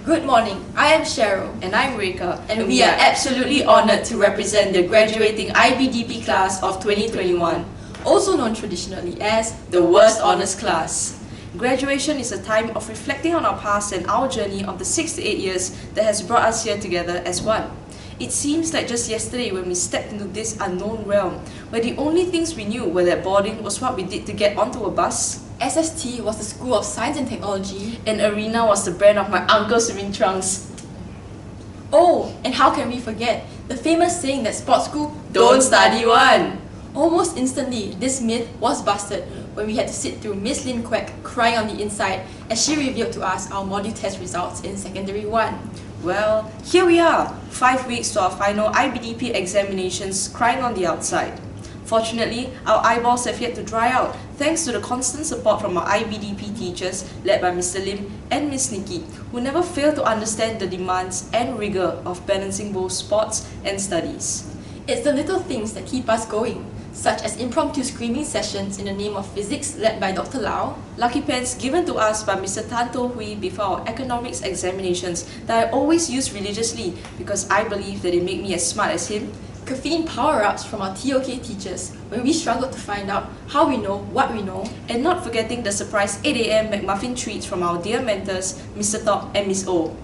Good morning, I am Cheryl. And I'm Reka, and we are absolutely honoured to represent the graduating IBDP class of 2021, also known traditionally as the worst honours class. Graduation is a time of reflecting on our past and our journey of the 6 to 8 years that has brought us here together as one. It seems like just yesterday when we stepped into this unknown realm, where the only things we knew were that boarding was what we did to get onto a bus, SST was the School of Science and Technology, and Arena was the brand of my uncle's swimming trunks. Oh, and how can we forget the famous saying that sports school Don't study one! Almost instantly, this myth was busted when we had to sit through Miss Lin Quek crying on the inside as she revealed to us our module test results in Secondary 1. Well, here we are, 5 weeks to our final IBDP examinations, crying on the outside. Fortunately, our eyeballs have yet to dry out thanks to the constant support from our IBDP teachers led by Mr. Lim and Miss Nikki, who never fail to understand the demands and rigour of balancing both sports and studies. It's the little things that keep us going, such as impromptu screaming sessions in the name of physics led by Dr. Lau, lucky pens given to us by Mr. Tan To Hui before our economics examinations that I always use religiously because I believe that they make me as smart as him, caffeine power-ups from our TOK teachers when we struggled to find out how we know what we know, and not forgetting the surprise 8 AM McMuffin treats from our dear mentors, Mr. Tok and Miss O.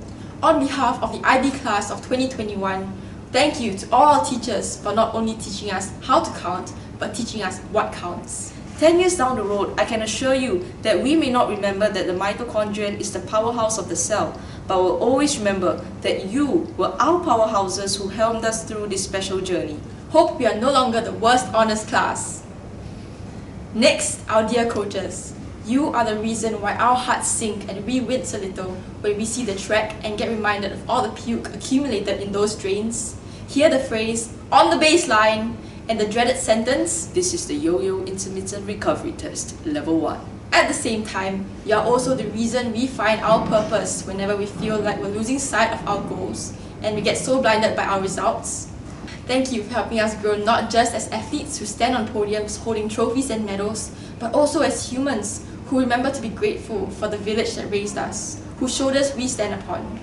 On behalf of the IB class of 2021, thank you to all our teachers for not only teaching us how to count, but teaching us what counts. 10 years down the road, I can assure you that we may not remember that the mitochondrion is the powerhouse of the cell, but we'll always remember that you were our powerhouses who helmed us through this special journey. Hope we are no longer the worst honours class. Next, our dear coaches. You are the reason why our hearts sink and we wince a little when we see the track and get reminded of all the puke accumulated in those drains. Hear the phrase, on the baseline, and the dreaded sentence, this is the yo-yo intermittent recovery test, level 1. At the same time, you are also the reason we find our purpose whenever we feel like we're losing sight of our goals and we get so blinded by our results. Thank you for helping us grow not just as athletes who stand on podiums holding trophies and medals, but also as humans who remember to be grateful for the village that raised us, whose shoulders we stand upon.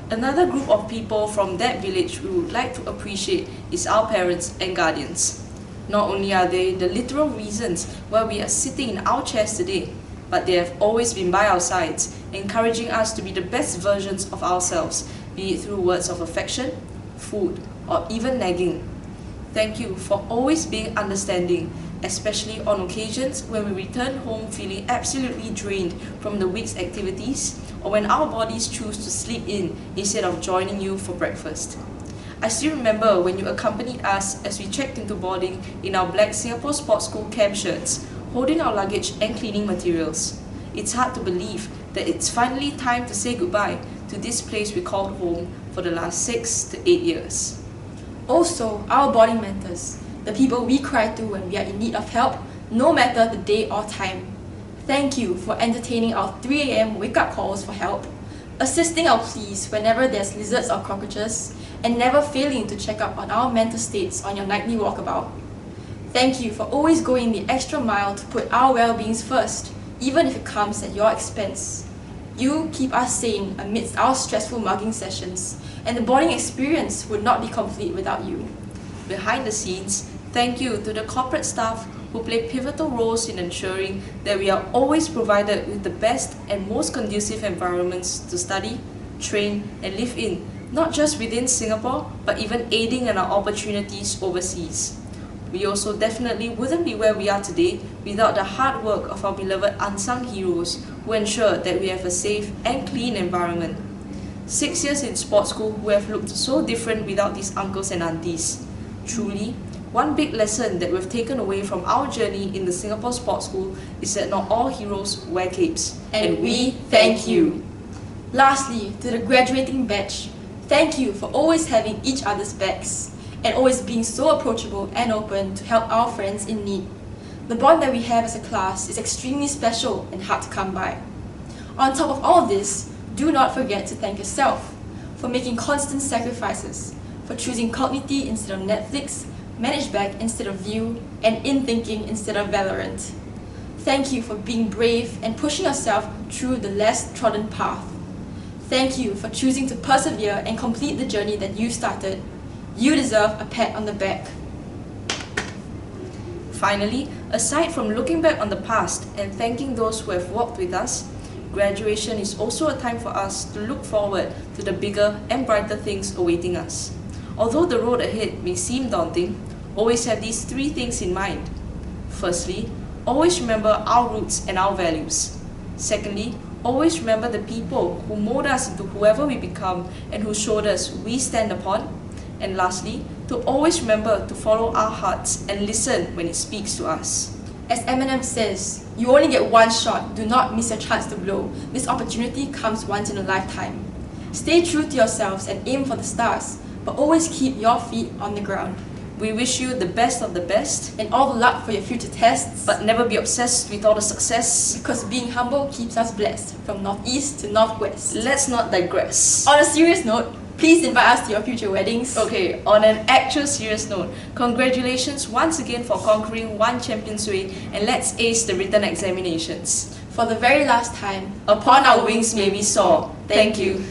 Another group of people from that village we would like to appreciate is our parents and guardians. Not only are they the literal reasons why we are sitting in our chairs today, but they have always been by our sides, encouraging us to be the best versions of ourselves, be it through words of affection, food, or even nagging. Thank you for always being understanding, especially on occasions when we return home feeling absolutely drained from the week's activities, or when our bodies choose to sleep in instead of joining you for breakfast. I still remember when you accompanied us as we checked into boarding in our black Singapore Sports School camp shirts, holding our luggage and cleaning materials. It's hard to believe that it's finally time to say goodbye to this place we called home for the last 6 to 8 years. Also, our boarding mentors, the people we cry to when we are in need of help, no matter the day or time. Thank you for entertaining our 3 AM wake-up calls for help, assisting our pleas whenever there's lizards or cockroaches, and never failing to check up on our mental states on your nightly walkabout. Thank you for always going the extra mile to put our well-beings first, even if it comes at your expense. You keep us sane amidst our stressful mugging sessions, and the boarding experience would not be complete without you. Behind the scenes, thank you to the corporate staff who play pivotal roles in ensuring that we are always provided with the best and most conducive environments to study, train, and live in, not just within Singapore, but even aiding in our opportunities overseas. We also definitely wouldn't be where we are today without the hard work of our beloved unsung heroes who ensure that we have a safe and clean environment. 6 years in sports school who have looked so different without these uncles and aunties. Truly, one big lesson that we've taken away from our journey in the Singapore Sports School is that not all heroes wear capes. And we thank you. Lastly, to the graduating batch, thank you for always having each other's backs and always being so approachable and open to help our friends in need. The bond that we have as a class is extremely special and hard to come by. On top of all of this, do not forget to thank yourself for making constant sacrifices, for choosing Cognity instead of Netflix, Manage Back instead of View, and In Thinking instead of Valorant. Thank you for being brave and pushing yourself through the less trodden path. Thank you for choosing to persevere and complete the journey that you started. You deserve a pat on the back. Finally, aside from looking back on the past and thanking those who have walked with us, graduation is also a time for us to look forward to the bigger and brighter things awaiting us. Although the road ahead may seem daunting, always have these 3 things in mind. Firstly, always remember our roots and our values. Secondly, always remember the people who mold us into whoever we become and whose shoulders we stand upon. And lastly, to always remember to follow our hearts and listen when it speaks to us. As Eminem says, you only get one shot, do not miss your chance to blow. This opportunity comes once in a lifetime. Stay true to yourselves and aim for the stars, but always keep your feet on the ground. We wish you the best of the best, And all the luck for your future tests, but never be obsessed with all the success. because being humble keeps us blessed, from northeast to northwest. Let's not digress. On a serious note, please invite us to your future weddings. Okay, on an actual serious note, congratulations once again for conquering one champion's way, and let's ace the written examinations. For the very last time, Upon our wings may we soar. Thank you.